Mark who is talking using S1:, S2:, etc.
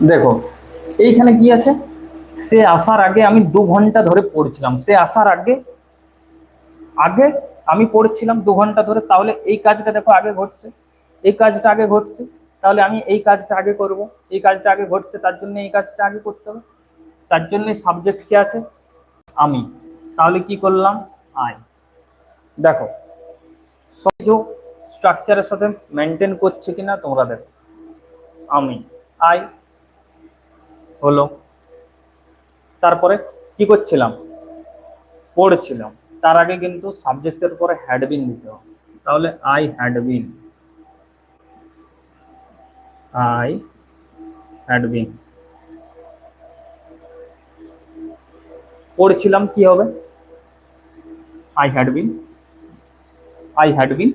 S1: দেখো এইখানে কি আছে, সে আসার আগে আমি 2 ঘন্টা ধরে পড়ছিলাম, সে আসার আগে আগে আমি পড়ছিলাম 2 ঘন্টা ধরে, তাহলে এই কাজটা দেখো আগে ঘটছে, এই কাজটা আগে ঘটছে, তাহলে আমি এই কাজটা আগে করব, এই কাজটা আগে ঘটছে তার জন্য এই কাজটা আগে করতে হবে, তার জন্য সাবজেক্ট কে আছে, আমি। তাহলে কি করলাম, আই। দেখো সবজ স্ট্রাকচারের সাথে মেনটেন করছে কিনা তোমরা দেখো, আমি, আই হলো, তারপরে কি করছিলাম, পড়ছিলাম, তার আগে কিন্তু সাবজেক্টের পরে হ্যাড বিন দিতে হবে, তাহলে I had been, I had been, পড়ছিলাম কি হবে, I had been, I had been